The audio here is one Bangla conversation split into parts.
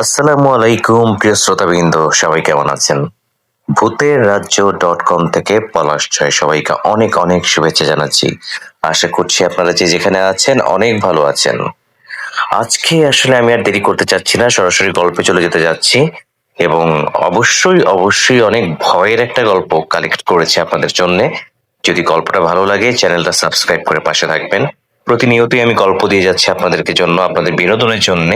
আসসালামু আলাইকুম প্রিয় শ্রোতাবৃন্দ, সবাই কেমন আছেন? ভূতের রাজ্য .com থেকে পলাশ ছয় সবাইকে অনেক অনেক শুভেচ্ছা জানাচ্ছি। আশা করছি আপনারা যে যেখানে আছেন অনেক ভালো আছেন। আজকে আসলে আমি আর দেরি করতে চাচ্ছি না, সরাসরি গল্পে চলে যেতে যাচ্ছি এবং অবশ্যই অবশ্যই অনেক ভয়ের একটা গল্প কালেক্ট করেছি আপনাদের জন্য। যদি গল্পটা ভালো লাগে চ্যানেলটা সাবস্ক্রাইব করে পাশে থাকবেন। প্রতিনিয়তই আমি গল্প দিয়ে যাচ্ছি আপনাদেরকে জন্য, আপনাদের বিনোদনের জন্য,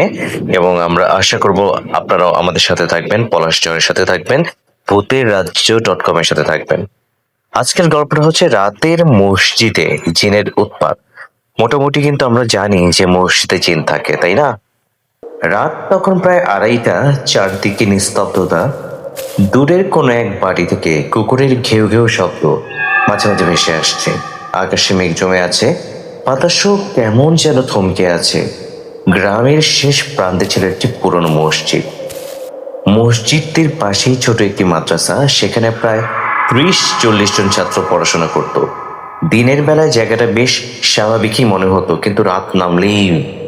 এবং আমরা আশা করব আপনারাও আমাদের সাথে থাকবেন, পলাশ জয়ের সাথে থাকবেন, ভূতের রাজ্য .com এর সাথে থাকবেন। আজকের গল্পটা হচ্ছে রাতের মসজিদে জিনের উৎপাত। মোটামুটি কিন্তু আমরা জানি যে মসজিদে জিন থাকে, তাই না? রাত তখন প্রায় 2:30, চারদিকে নিস্তব্ধতা। দূরের কোনো এক বাড়ি থেকে কুকুরের ঘেউ ঘেউ শব্দ মাঝে মাঝে ভেসে আসছে। আকাশে মেঘ জমে আছে, বাতাসও কেমন যেন থমকে আছে। গ্রামের শেষ প্রান্তে ছিল একটি পুরনো মসজিদ। মসজিদটির পাশেই ছোট একটি মাদ্রাসা, সেখানে প্রায় 30-40 জন ছাত্র পড়াশোনা করত। দিনের বেলায় জায়গাটা বেশ স্বাভাবিকই মনে হতো, কিন্তু রাত নামলেই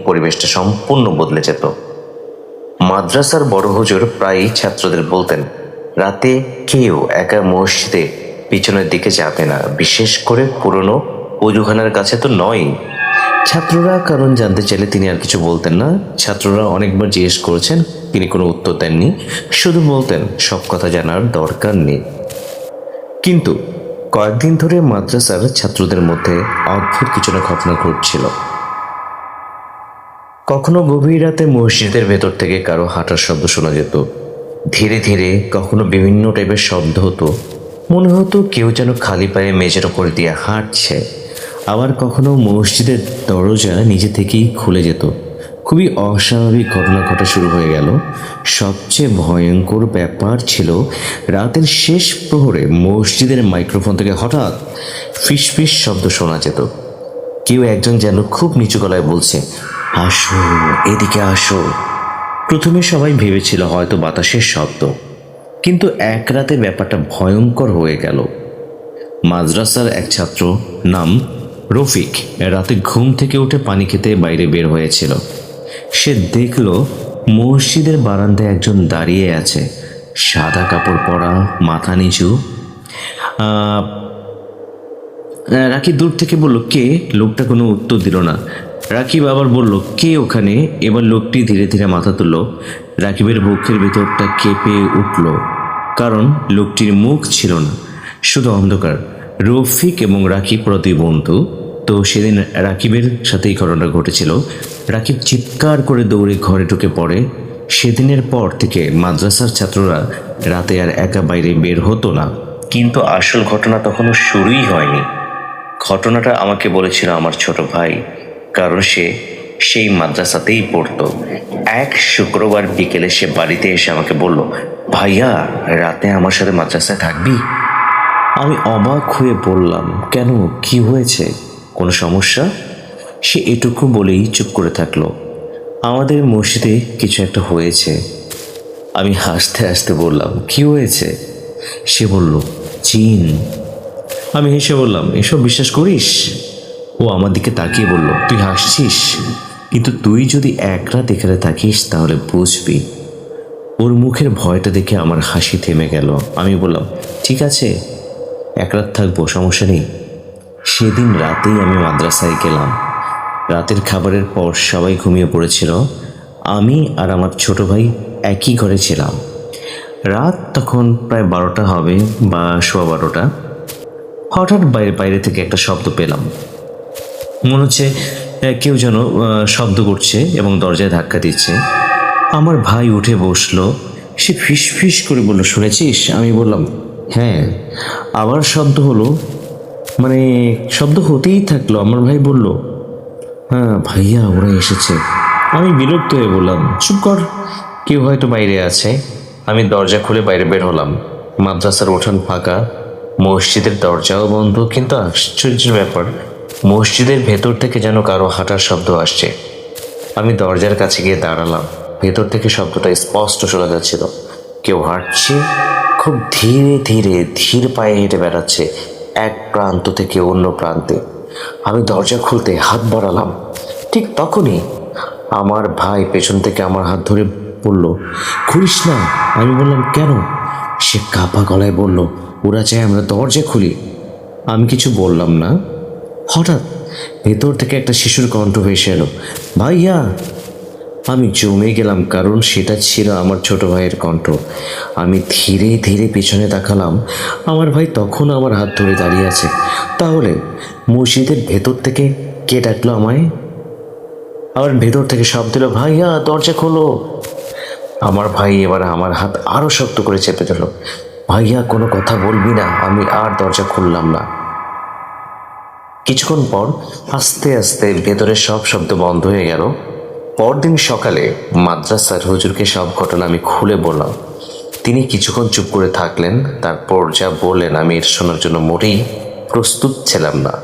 পরিবেশটা সম্পূর্ণ বদলে যেত। মাদ্রাসার বড় হুজুর প্রায়ই ছাত্রদের বলতেন, রাতে কেউ একা মসজিদে পিছনের দিকে যাবে না, বিশেষ করে পুরনো অজুখানার কাছে তো নয়। ছাত্ররা কারণ জানতে চাইলে তিনি আর কিছু বলতেন না। ছাত্ররা অনেকবার জিজ্ঞেস করেছেন, তিনি কোনো উত্তর দেননি, শুধু বলতেন সব কথা জানার দরকার নেই। কিন্তু কয়েকদিন ধরে মাদ্রাসার ছাত্রদের মধ্যে অদ্ভুত কিছু না ঘটনা ঘটছিল। কখনো গভীর রাতে মসজিদের ভেতর থেকে কারো হাঁটার শব্দ শোনা যেত, ধীরে ধীরে। কখনো বিভিন্ন টাইপের শব্দ হতো, মনে হতো কেউ যেন খালি পায়ে মেঝের ওপর দিয়ে হাঁটছে। আবার কখনো মসজিদের দরজা নিজে থেকেই খুলে যেত। খুবই অস্বাভাবিক ঘটনা ঘটা শুরু হয়ে গেল। সবচেয়ে ভয়ঙ্কর ব্যাপার ছিল, রাতের শেষ প্রহরে মসজিদের মাইক্রোফোন থেকে হঠাৎ ফিসফিস শব্দ শোনা যেত। কেউ একজন যেন খুব নিচু গলায় বলছে, আসো, এদিকে আসো। প্রথমে সবাই ভেবেছিল হয়তো বাতাসের শব্দ, কিন্তু এক রাতে ব্যাপারটা ভয়ঙ্কর হয়ে গেল। মাদ্রাসার এক ছাত্র, নাম রফিক, রাতে ঘুম থেকে উঠে পানি খেতে বাইরে বের হয়েছিল। সে দেখল মসজিদের বারান্দায় একজন দাঁড়িয়ে আছে, সাদা কাপড় পরা, মাথা নিচু। রাকিব দূর থেকে বলল, কে? লোকটা কোনো উত্তর দিল না। রাকিব আবার বলল, কে ওখানে? এবার লোকটি ধীরে ধীরে মাথা তুলল। রাকিবের বুকের ভেতরটা কেঁপে উঠল, কারণ লোকটির মুখ ছিল না, শুধু অন্ধকার। রফিক এবং রাকিব দুই বন্ধু, তো সেদিন রাকিবের সাথেই ঘটনা ঘটেছিল। রাকিব চিৎকার করে দৌড়ে ঘরে ঢুকে পড়ে। সেদিনের পর থেকে মাদ্রাসার ছাত্ররা রাতে আর একা বাইরে বের হতো না। কিন্তু আসল ঘটনা তখনও শুরুই হয়নি। ঘটনাটা আমাকে বলেছিল আমার ছোট ভাই, কারণ সে সেই মাদ্রাসাতেই পড়তো। এক শুক্রবার বিকেলে সে বাড়িতে এসে আমাকে বলল, ভাইয়া, রাতে আমার সাথে মাদ্রাসায় থাকবি? আমি অবাক হয়ে বললাম, কেন, কি হয়েছে, কোনো সমস্যা? সে এটুকু বলেই চুপ করে থাকলো। আমাদের মসজিদে কিছু একটা হয়েছে। আমি হাসতে হাসতে বললাম, কি হয়েছে? সে বলল, জিন। আমি হেসে বললাম, এসব বিশ্বাস করিস? ও আমার দিকে তাকিয়ে বলল, তুই হাসছিস, কিন্তু তুই যদি এক রাত এখানে থাকিস তাহলে বুঝবি। ওর মুখের ভয়টা দেখে আমার হাসি থেমে গেল। আমি বললাম, ঠিক আছে, এক রাত থাকবো, সমস্যা নেই। সেদিন রাতেই আমি মাদ্রাসায় গেলাম। রাতের খাবারের পর সবাই ঘুমিয়ে পড়েছিল। আমি আর আমার ছোট ভাই একই ঘরে ছিলাম। রাত তখন প্রায় 12টা হবে বা 12:15। হঠাৎ বাইরে থেকে একটা শব্দ পেলাম। মনে হচ্ছে কেউ যেন শব্দ করছে এবং দরজায় ধাক্কা দিচ্ছে। আমার ভাই উঠে বসলো। সে ফিস ফিস করে বলল, শুনেছিস? আমি বললাম, হ্যাঁ। আবার শব্দ হলো, মানে শব্দ হতেই থাকলো। আমার ভাই বলল, হ্যাঁ ভাইয়া, ওরা এসেছে। আমি বিরক্ত হয়ে বললাম, চুপ কর, কেউ হয়তো বাইরে আছে। আমি দরজা খুলে বাইরে বের হলাম। মাদ্রাসার উঠান ফাঁকা, মসজিদের দরজাও বন্ধ, কিন্তু আশ্চর্যের ব্যাপার, মসজিদের ভেতর থেকে যেন কারো হাঁটার শব্দ আসছে। আমি দরজার কাছে গিয়ে দাঁড়ালাম। ভেতর থেকে শব্দটা স্পষ্ট শোনা যাচ্ছিল। কেউ হাঁটছে, খুব ধীরে ধীরে ধীর পায়ে হেঁটে বেড়াচ্ছে এক প্রান্ত থেকে অন্য প্রান্তে। আমি দরজা খুলতে হাত বাড়ালাম, ঠিক তখনই আমার ভাই পেছন থেকে আমার হাত ধরে বলল, খুলিস না। আমি বললাম, কেন? সে কাঁপা গলায় বলল, ওরা চায় আমরা দরজা খুলি। আমি কিছু বললাম না। হঠাৎ ভেতর থেকে একটা শিশুর কণ্ঠ ভেসে এলো, ভাইয়া। আমি জমে গেলাম, কারণ সেটা ছিল আমার ছোট ভাইয়ের কণ্ঠ। আমি ধীরে ধীরে পিছনে তাকালাম। আমার ভাই তখন আমার হাত ধরে দাঁড়িয়ে আছে। তাহলে মসজিদের ভেতর থেকে কে ডাকলো আমায়? আবার ভেতর থেকে শব্দ দিল, ভাইয়া দরজা খোলো। আমার ভাই এবার আমার হাত আরো শক্ত করে চেপে ধরল। ভাইয়া কোনো কথা বলবি না। আমি আর দরজা খুললাম না। কিছুক্ষণ পর আস্তে আস্তে ভেতরের সব শব্দ বন্ধ হয়ে গেল। পরদিন সকালে মাদ্রাসার হুজুরকে সব ঘটনা আমি খুলে বললাম। তিনি কিছুক্ষণ চুপ করে থাকলেন, তারপর যা বললেন আমি এর শোনার জন্য মোটেই প্রস্তুত ছিলাম না।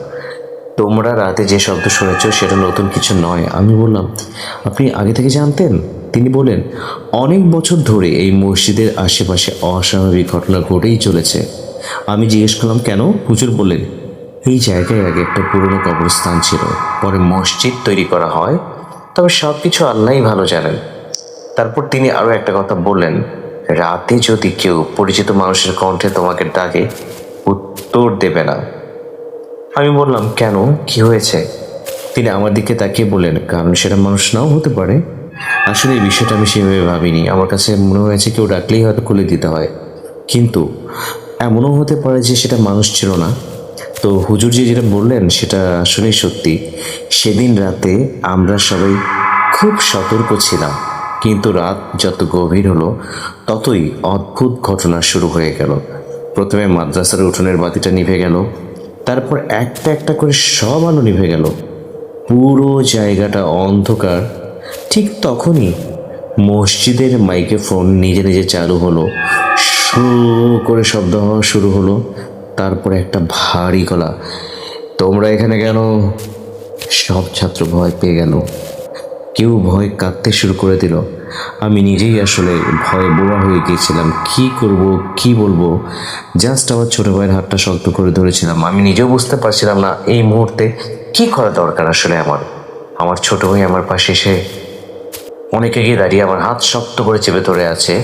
তোমরা রাতে যে শব্দ শুনেছ সেটা নতুন কিছু নয়। আমি বললাম, আপনি আগে থেকে জানতেন? তিনি বলেন, অনেক বছর ধরে এই মসজিদের আশেপাশে অস্বাভাবিক ঘটনা ঘটেই চলেছে। আমি জিজ্ঞেস করলাম, কেন? হুজুর বললেন, এই জায়গায় আগে একটা পুরনো কবরস্থান ছিল, পরে মসজিদ তৈরি করা হয়। তবে সব কিছু আল্লাহই ভালো জানেন। তারপর তিনি আরও একটা কথা বললেন, রাতে যদি কেউ পরিচিত মানুষের কণ্ঠে তোমাকে ডাকে, উত্তর দেবে না। আমি বললাম, কেন, কি হয়েছে? তিনি আমার দিকে তাকিয়ে বললেন, কারণ সেটা মানুষ নাও হতে পারে। আসলে এই বিষয়টা আমি সেভাবে ভাবিনি। আমার কাছে মনে হয়েছে কেউ ডাকলেই হয়তো খুলে দিতে হয়, কিন্তু এমনও হতে পারে যে সেটা মানুষ ছিল না। তো হুজুর যেটা বললেন সেটা আসলেই সত্যি। সেদিন রাতে আমরা সবাই খুব সতর্ক ছিলাম, কিন্তু রাত যত গভীর হলো ততই অদ্ভুত ঘটনা শুরু হয়ে গেল। প্রথমে মাদ্রাসার উঠোনের বাতিটা নিভে গেল, তারপর একটা একটা করে সব আলো নিভে গেল। পুরো জায়গাটা অন্ধকার। ঠিক তখনই মসজিদের মাইক্রোফোন নিজে নিজে চালু হলো। শু করে শব্দ হওয়া শুরু হলো। তারপরে একটা ভারী গলা, তোমরা এখানে কেন? সব ছাত্র ভয় পেয়ে গেল। কেউ ভয় কাঁদতে শুরু করে দিল। আমি নিজেই আসলে ভয়ে বোবা হয়ে গিয়েছিলাম। কি করব, কি বলবো? জাস্ট আমার ছোট ভাইয়ের হাতটা শক্ত করে ধরেছিলাম। আমি নিজেও বুঝতে পারছিলাম না এই মুহূর্তে কি করা দরকার আসলে আমার। আমার ছোট ভাই আমার পাশে এসে অনেকে গিয়ে দাঁড়িয়ে আমার হাত শক্ত করে চেপে ধরে আছে।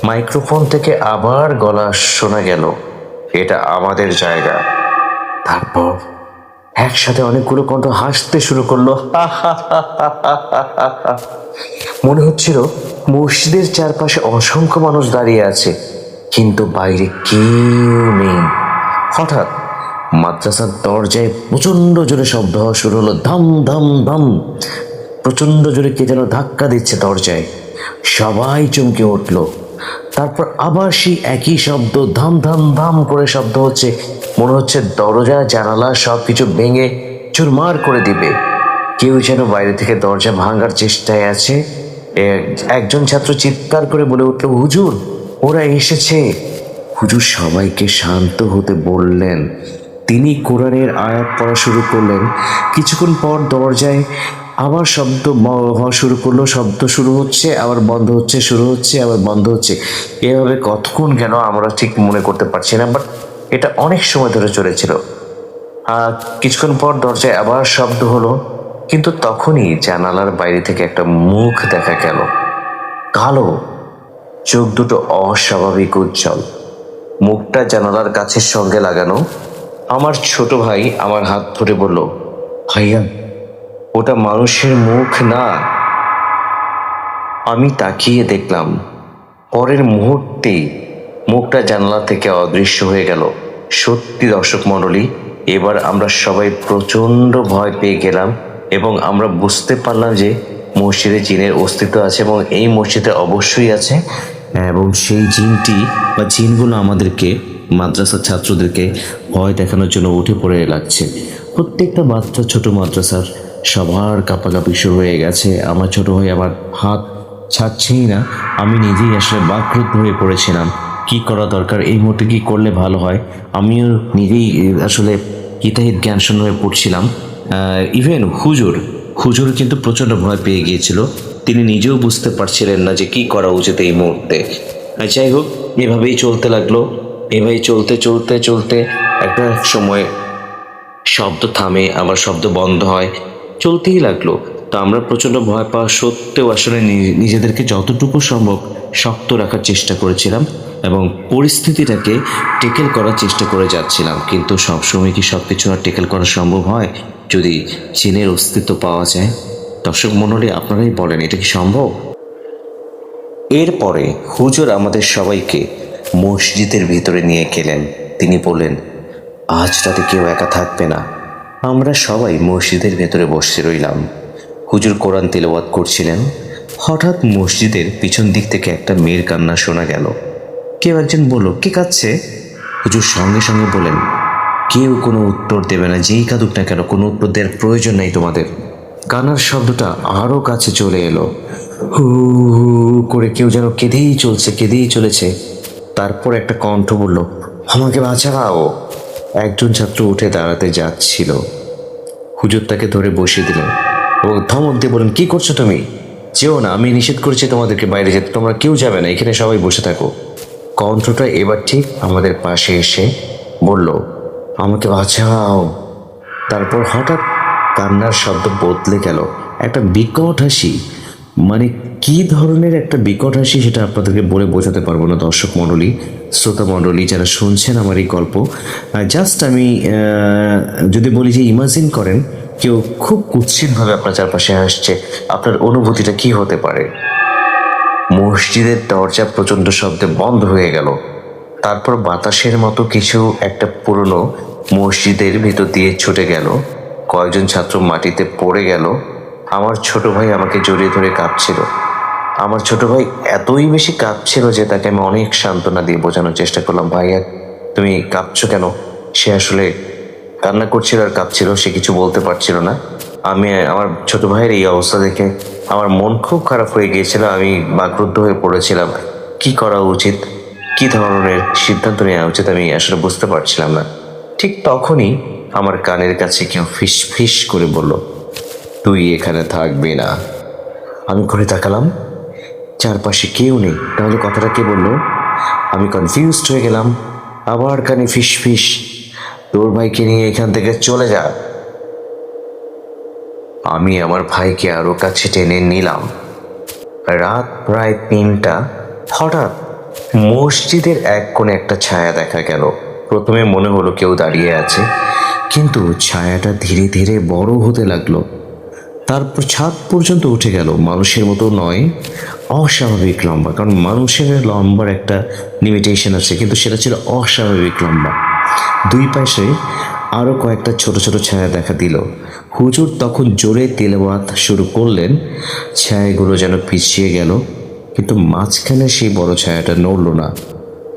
মাইক্রোফোন থেকে আবার গলা শোনা গেল, এটা আমাদের জায়গা। তারপর একসাথে অনেকগুলো কণ্ঠ হাসতে শুরু করলো। মনে হচ্ছিল মসজিদের চারপাশে অসংখ্য মানুষ দাঁড়িয়ে আছে, কিন্তু বাইরে কেউ নেই। হঠাৎ মাদ্রাসার দরজায় প্রচন্ড জোরে শব্দ হওয়া শুরু হলো, ধাম ধাম ধাম। প্রচন্ড জোরে কে যেন ধাক্কা দিচ্ছে দরজায়। সবাই চমকে উঠল। তারপর আবার সেই একই শব্দ, ধাম ধাম ধাম করে শব্দ হচ্ছে। মনে হচ্ছে দরজা জানালা সব কিছু ভেঙে চুরমার করে দিবে। কেউ যেন বাইরে থেকে দরজা ভাঙার চেষ্টায় আছে। একজন ছাত্র চিৎকার করে বলে উঠল, হুজুর ওরা এসেছে। হুজুর সবাইকে শান্ত হতে বললেন। তিনি কোরআনের আয়াত পড়া শুরু করলেন। কিছুক্ষণ পর দরজায় আবার শব্দ হওয়া শুরু করলো। শব্দ শুরু হচ্ছে, আবার বন্ধ হচ্ছে, শুরু হচ্ছে, আবার বন্ধ হচ্ছে। এভাবে কতক্ষণ গেল আমরা ঠিক মনে করতে পারছি না, বাট এটা অনেক সময় ধরে চলেছিল। কিছুক্ষণ পর দরজায় আবার শব্দ হলো, কিন্তু তখনই জানালার বাইরে থেকে একটা মুখ দেখা গেল। কালো, চোখ দুটো অস্বাভাবিক উজ্জ্বল। মুখটা জানালার কাছের সঙ্গে লাগানো। আমার ছোট ভাই আমার হাত ধরে বলল, ভাইয়া ওটা মানুষের মুখ না। আমি তাকিয়ে দেখলাম, পরের মুহূর্তেই মুখটা জানালা থেকে অদৃশ্য হয়ে গেল। সত্যি দর্শক মণ্ডলী, এবার আমরা সবাই প্রচণ্ড ভয় পেয়ে গেলাম এবং আমরা বুঝতে পারলাম যে মসজিদে জিনের অস্তিত্ব আছে এবং এই মসজিদে অবশ্যই আছে। এবং সেই জিনটি বা জিনগুলো আমাদেরকে, মাদ্রাসার ছাত্রদেরকে ভয় দেখানোর জন্য উঠে পড়ে লাগছে। প্রত্যেকটা বাচ্চা ছোট মাদ্রাসার সবার কাঁপাকাঁপি শুরু হয়ে গেছে। আমার ছোট ভাই আমার হাত ছাড়ছেই না। আমি নিজেই আসলে বাকরুদ্ধ হয়ে পড়েছিলাম। কি করা দরকার, এই মুহূর্তে কি করলে ভালো হয়। আমিও নিজেই আসলে হিতাহিত জ্ঞান শূন্য হয়ে পড়ছিলাম। ইভেন হুজুর কিন্তু প্রচণ্ড ভয় পেয়ে গিয়েছিল। তিনি নিজেও বুঝতে পারছিলেন না যে কি করা উচিত এই মুহূর্তে। যাই হোক, এভাবেই চলতে লাগলো। এভাবেই চলতে চলতে চলতে একটা সময় শব্দ থামে, আবার শব্দ বন্ধ হয়, চলতেই লাগলো। তো আমরা প্রচণ্ড ভয় পাওয়া সত্ত্বেও আসলে নিজেদেরকে যতটুকু সম্ভব শক্ত রাখার চেষ্টা করেছিলাম এবং পরিস্থিতিটাকে টেকেল করার চেষ্টা করে যাচ্ছিলাম। কিন্তু সবসময় কি সব কিছু আর টেকেল করা সম্ভব হয় যদি জিনের অস্তিত্ব পাওয়া যায়? দর্শক মণ্ডলী, আপনারাই বলেন, এটা কি সম্ভব? এরপরে হুজুর আমাদের সবাইকে মসজিদের ভিতরে নিয়ে গেলেন। তিনি বললেন, আজ রাতে কেউ একা থাকবে না। আমরা সবাই মসজিদের ভেতরে বসে রইলাম। হুজুর কোরআন তেলাওয়াত করছিলেন। হঠাৎ মসজিদের পিছন দিক থেকে একটা মেয়ের কান্না শোনা গেল। কেউ একজন বলল, কে কাঁদছে? হুজুর সঙ্গে সঙ্গে বলেন, কেউ কোনো উত্তর দেবে না, যেই কাঁদুক না কেন, কোনো উত্তর দেওয়ার প্রয়োজন নেই তোমাদের। কান্নার শব্দটা আরও কাছে চলে এলো। হু হু করে কেউ যেন কেঁদেই চলেছে। তারপর একটা কণ্ঠ বলল, আমাকে বাঁচাও। একজন ছাত্র উঠে দাঁড়াতে যাচ্ছিল। হুজুর তাকে ধরে বসিয়ে দিলেন এবং ধমক দিয়ে বলেন, কি করছো তুমি? যেও না, আমি নিষেধ করেছি তোমাদেরকে বাইরে যেতে, তোমরা কেউ যাবে না, এখানে সবাই বসে থাকো। কণ্ঠটা এবার ঠিক আমাদের পাশে এসে বলল, আমাকে বাঁচাও। তারপর হঠাৎ কান্নার শব্দ বদলে গেল একটা বিকট হাসি। মানে কি ধরনের একটা বিকট হাসি সেটা আপনাদেরকে বলে বোঝাতে পারবো না। দর্শক মণ্ডলী, শ্রোতা মণ্ডলী যারা শুনছেন আমার এই গল্প, জাস্ট আমি যদি বলি যে ইমাজিন করেন কেউ খুব কুৎসিতভাবে আপনার চারপাশে আসছে, আপনার অনুভূতিটা কি হতে পারে? মসজিদের দরজা প্রচণ্ড শব্দে বন্ধ হয়ে গেল। তারপর বাতাসের মতো কিছু একটা পুরনো মসজিদের ভিতর দিয়ে ছুটে গেল। কয়েকজন ছাত্র মাটিতে পড়ে গেল। আমার ছোট ভাই আমাকে জড়িয়ে ধরে কাঁদছিল। আমার ছোট ভাই এতই বেশি কাঁদছিল যে তাকে আমি অনেক সান্ত্বনা দিয়ে বোঝানোর চেষ্টা করলাম, ভাইয়া তুমি কাঁদছো কেন? সে আসলে কান্না করছিল আর কাঁদছিল, সে কিছু বলতে পারছিল না। আমি আমার ছোট ভাইয়ের এই অবস্থা দেখে আমার মন খুব খারাপ হয়ে গিয়েছিল। আমি বাকরুদ্ধ হয়ে পড়েছিলাম। কি করা উচিত, কি ধরনের সিদ্ধান্ত নেওয়া উচিত আমি আসলে বুঝতে পারছিলাম না। ঠিক তখনই আমার কানের কাছে কেউ ফিস ফিস করে বলল, তুই এখানে থাকবি না। আমি ঘুরে তাকালাম, চারপাশে কেউ নেই। তাহলে কথাটা কে বললো? আমি কনফিউজড হয়ে গেলাম। আবার কানে ফিস ফিস, তোর ভাইকে নিয়ে এখান থেকে চলে যা। আমি আমার ভাইকে আরো কাছে টেনে নিলাম। রাত প্রায় 3টা। হঠাৎ মসজিদের এক কোণে একটা ছায়া দেখা গেল। প্রথমে মনে হলো কেউ দাঁড়িয়ে আছে, কিন্তু ছায়াটা ধীরে ধীরে বড় হতে লাগলো। তারপর ছাদ পর্যন্ত উঠে গেল। মানুষের মতো নয়, অস্বাভাবিক লম্বা, কারণ মানুষের লম্বার একটা লিমিটেশন আছে, কিন্তু সেটা ছিল অস্বাভাবিক লম্বা। দুই পাশে আরও কয়েকটা ছোট ছোট ছায়া দেখা দিল। হুজুর তখন জোরে তেলাওয়াত শুরু করলেন। ছায়াগুলো যেন পিছিয়ে গেল, কিন্তু মাঝখানে সেই বড় ছায়াটা নড়ল না।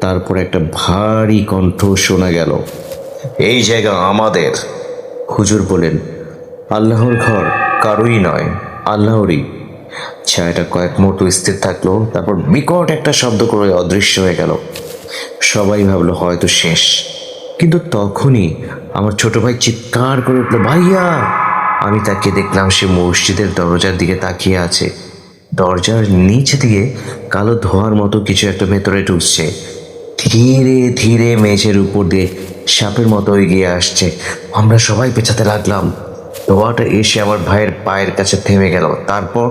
তারপর একটা ভারী কণ্ঠ শোনা গেল, এই জায়গা আমাদের। হুজুর বলেন, আল্লাহর ঘর কারোই নয়, আল্লাহরই। ছায়াটা কয়েক মুহূর্ত স্থির থাকলো, তারপর বিকট একটা শব্দ করে অদৃশ্য হয়ে গেল। সবাই ভাবলো হয়তো শেষ, কিন্তু তখনই আমার ছোট ভাই চিৎকার করে উঠলো, ভাইয়া! আমি তাকে দেখলাম, সে মসজিদের দরজার দিকে তাকিয়ে আছে। দরজার নিচ দিয়ে কালো ধোঁয়ার মতো কিছু একটা ভেতরে ঢুকছে, ধীরে ধীরে মেঝের উপর দিয়ে সাপের মতো এগিয়ে আসছে। আমরা সবাই পেছাতে লাগলাম। ধোঁয়াটা এসে আমার ভাইয়ের পায়ের কাছে থেমে গেল। তারপর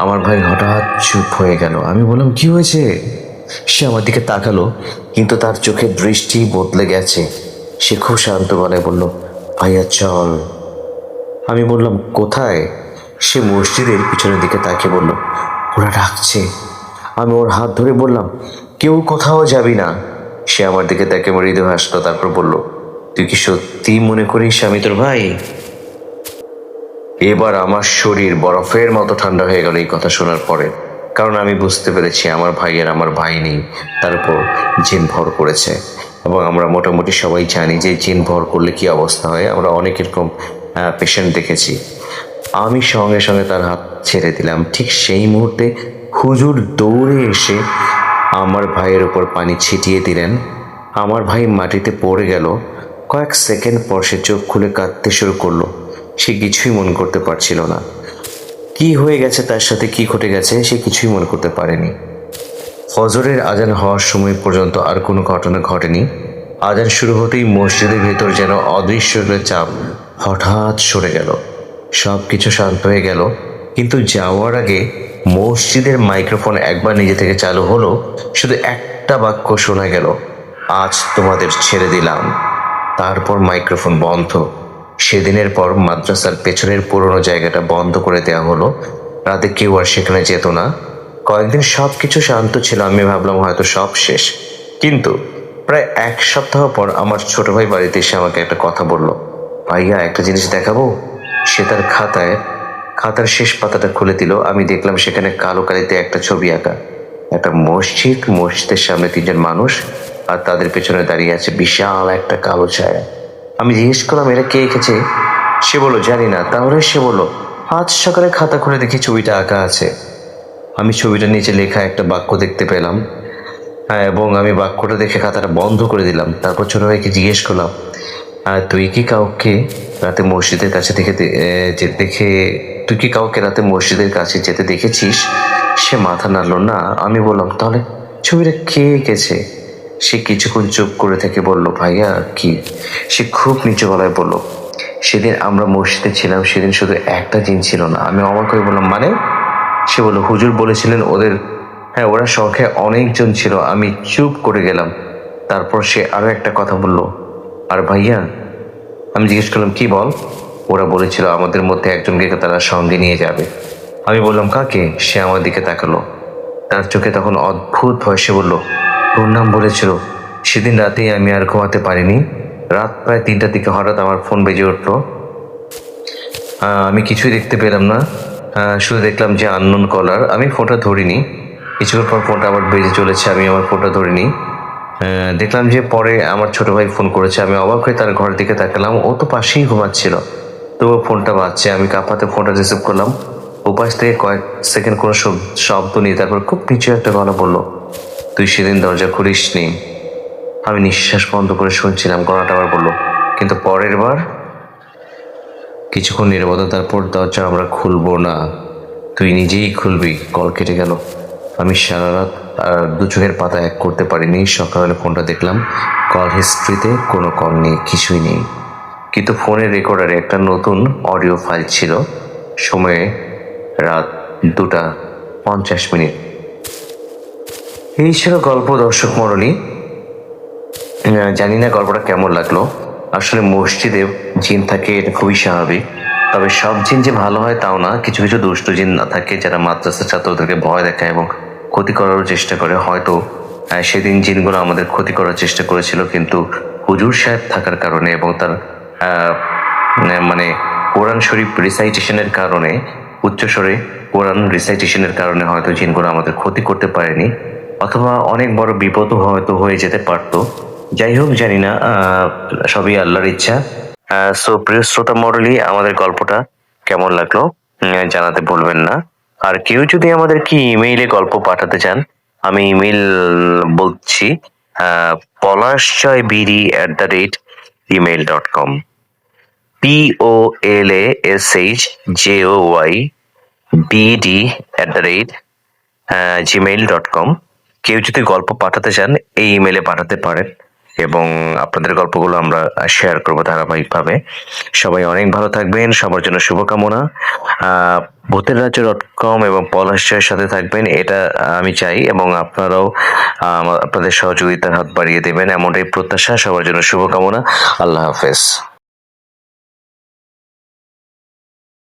আমার ভাই হঠাৎ চুপ হয়ে গেল। আমি বললাম, কি হয়েছে? সে আমার দিকে তাকালো, কিন্তু তার চোখের দৃষ্টি বদলে গেছে। সে খুব শান্ত গলায় বলল, ভাইয়া চল। আমি বললাম, কোথায়? সে মসজিদের পিছনের দিকে তাকিয়ে বলল, ওরা ডাকছে। আমি ওর হাত ধরে বললাম, কেউ কোথাও যাবি না। সে আমার দিকে তাকে মৃদু হাসলো, তারপর বলল, তুই কি সত্যি মনে করিস আমি তোর ভাই? এবার আমার শরীর বরফের মতো ঠান্ডা হয়ে গেল এই কথা শোনার পরে, কারণ আমি বুঝতে পেরেছি আমার ভাইয়ের আমার ভাই নেই, তার উপর জিন ভর করেছে। এবং আমরা মোটামুটি সবাই জানি যে জিন ভর করলে কি অবস্থা হয়। আমরা অনেক এরকম পেশেন্ট দেখেছি। আমি সঙ্গে সঙ্গে তার হাত ছেড়ে দিলাম। ঠিক সেই মুহূর্তে হুজুর দৌড়ে এসে আমার ভাইয়ের উপর পানি ছিটিয়ে দিলেন। আমার ভাই মাটিতে পড়ে গেল। কয়েক সেকেন্ড পর সে চোখ খুলে কাঁদতে শুরু করলো। সে কিছুই মনে করতে পারছিল না কি হয়ে গেছে, তার সাথে কি ঘটে গেছে, সে কিছুই মনে করতে পারেনি। ফজরের আজান হওয়ার সময় পর্যন্ত আর কোনো ঘটনা ঘটেনি। আজান শুরু হতেই মসজিদের ভেতর যেন অদৃশ্য চাপ হঠাৎ সরে গেল। সব কিছু শান্ত হয়ে গেল, কিন্তু যাওয়ার আগে মসজিদের মাইক্রোফোন একবার নিজে থেকে চালু হলো। শুধু একটা বাক্য শোনা গেল, আজ তোমাদের ছেড়ে দিলাম। তারপর মাইক্রোফোন বন্ধ। সেদিনের পর মাদ্রাসার পেছনের পুরোনো জায়গাটা বন্ধ করে দেওয়া হলো। রাতে কেউ আর সেখানে যেত না। কয়েকদিন সব কিছু শান্ত ছিল, আমি ভাবলাম হয়তো সব শেষ। কিন্তু প্রায় এক সপ্তাহ পর আমার ছোট ভাই বাড়িতে এসে আমাকে একটা কথা বলল, ভাইয়া একটা জিনিস দেখাবো। সে তার খাতার শেষ পাতাটা খুলে দিল। আমি দেখলাম সেখানে কালো কালিতে একটা ছবি আঁকা, একটা মসজিদের সামনে তিনজন মানুষ, আর তাদের পেছনে দাঁড়িয়ে আছে বিশাল একটা কালো ছায়া। আমি জিজ্ঞেস করলাম, এটা কে এঁকেছে? সে বলল, জানি না। তাহলে সে বলল, আজ সকালে খাতা খুলে দেখি ছবিটা আঁকা আছে। আমি ছবিটার নিচে লেখা একটা বাক্য দেখতে পেলাম। হ্যাঁ, এবং আমি বাক্যটা দেখে খাতাটা বন্ধ করে দিলাম। তারপর ছোট ভাইকে জিজ্ঞেস করলাম, তুই কি কাউকে রাতে মসজিদের কাছে তুই কি কাউকে রাতে মসজিদের কাছে যেতে দেখেছিস? সে মাথা নাড়ল না। আমি বললাম, তাহলে ছবিটা কে এঁকেছে? সে কিছুক্ষণ চুপ করে থেকে বলল, ভাইয়া কি? সে খুব নিচু গলায় বলল, সেদিন আমরা মসজিদে ছিলাম, সেদিন শুধু একটা জিন ছিল না। আমি অবাক হয়ে বললাম, মানে? সে বলল, হুজুর বলেছিলেন ওরা সংখ্যায় অনেকজন ছিল। আমি চুপ করে গেলাম। তারপর সে আরো একটা কথা বলল, আর ভাইয়া? আমি জিজ্ঞেস করলাম, কি বল? ওরা বলেছিল আমাদের মধ্যে একজনকে তারা সঙ্গে নিয়ে যাবে। আমি বললাম, কাকে? সে আমার দিকে তাকালো। তার চোখে তখন অদ্ভুত ভয়। সে বলল, তোর নাম বলেছিল। সেদিন রাতেই আমি আর ঘুমাতে পারিনি। রাত প্রায় 3টার দিকে হঠাৎ আমার ফোন বেজে উঠলো। আমি কিছুই দেখতে পেলাম না। শুধু দেখলাম যে আননোন কলার। আমি ফোনটা ধরিনি। কিছুক্ষণ পর ফোনটা আবার বেজে চলেছে, আমি আমার ফোনটা ধরিনি। দেখলাম যে পরে আমার ছোট ভাই ফোন করেছে। আমি অবাক হয়ে তার ঘরের দিকে তাকালাম। ও তো পাশেই ঘুমাচ্ছিল, তবু ফোনটা বাজছে। আমি কাঁপাতে ফোনটা রিসিভ করলাম। ওপাশ থেকে কয়েক সেকেন্ড কোনো শব্দ নেই। তারপর খুব নিচু একটা গলা বলল, তুই সেদিন দরজা খুলিসনি। আমি নিঃশ্বাস বন্ধ করে শুনছিলাম। গলাটা আবার বলল, কিন্তু পরের বার? কিছুক্ষণ নীরবতার পর, দরজা আমরা খুলবো না, তুই নিজেই খুলবি। কল কেটে গেল। আমি সারা রাত আর দু চোখের পাতা এক করতে পারিনি। সকালে ফোনটা দেখলাম, কল হিস্ট্রিতে কোনো কল নেই, কিছুই নেই। কিন্তু ফোনের রেকর্ডারে একটা নতুন অডিও ফাইল ছিল। সময়ে রাত 2:50। এই ছিল গল্প, দর্শক মণ্ডলী। জানি না গল্পটা কেমন লাগলো। আসলে মসজিদে জিন থাকে, এটা খুবই স্বাভাবিক। তবে সব জিন যে ভালো হয় তাও না। কিছু কিছু দুষ্ট জিন না থাকে যারা মাদ্রাসার ছাত্রদেরকে ভয় দেখায় এবং ক্ষতি করারও চেষ্টা করে। হয়তো সেদিন জিনগুলো আমাদের ক্ষতি করার চেষ্টা করেছিল, কিন্তু হুজুর সাহেব থাকার কারণে এবং তার মানে কোরআন শরীফ রিসাইটেশনের কারণে, উচ্চস্বরে কোরআন রিসাইটেশনের কারণে হয়তো জিনগুলো আমাদের ক্ষতি করতে পারেনি, অথবা অনেক বড় বিপদও হয়তো হয়ে যেতে পারতো। যাই হোক, জানি না, সবই আল্লাহর ইচ্ছা। সো প্রিয় শ্রোতা মণ্ডলী, আমাদের গল্পটা কেমন লাগলো জানাতে ভুলবেন না। আর কেউ যদি আমাদেরকে ইমেইলে গল্প পাঠাতে চান, আমি ইমেইল বলছি, polash@gmail.com, POLASHJOYBD@gmail.com। কেউ যদি গল্প পাঠাতে চান, এই ইমেলে পাঠাতে পারেন এবং আপনাদের গল্পগুলো আমরা শেয়ার করবো ধারাবাহিকভাবে। সবাই অনেক ভালো থাকবেন, সবার জন্য শুভকামনা। ভূতেররাজ্য.com এবং পলাশ জয়ের সাথে থাকবেন, এটা আমি চাই, এবং আপনারাও আপনাদের সহযোগিতার হাত বাড়িয়ে দেবেন, এমনটাই প্রত্যাশা। সবার জন্য শুভকামনা। আল্লাহ হাফেজ।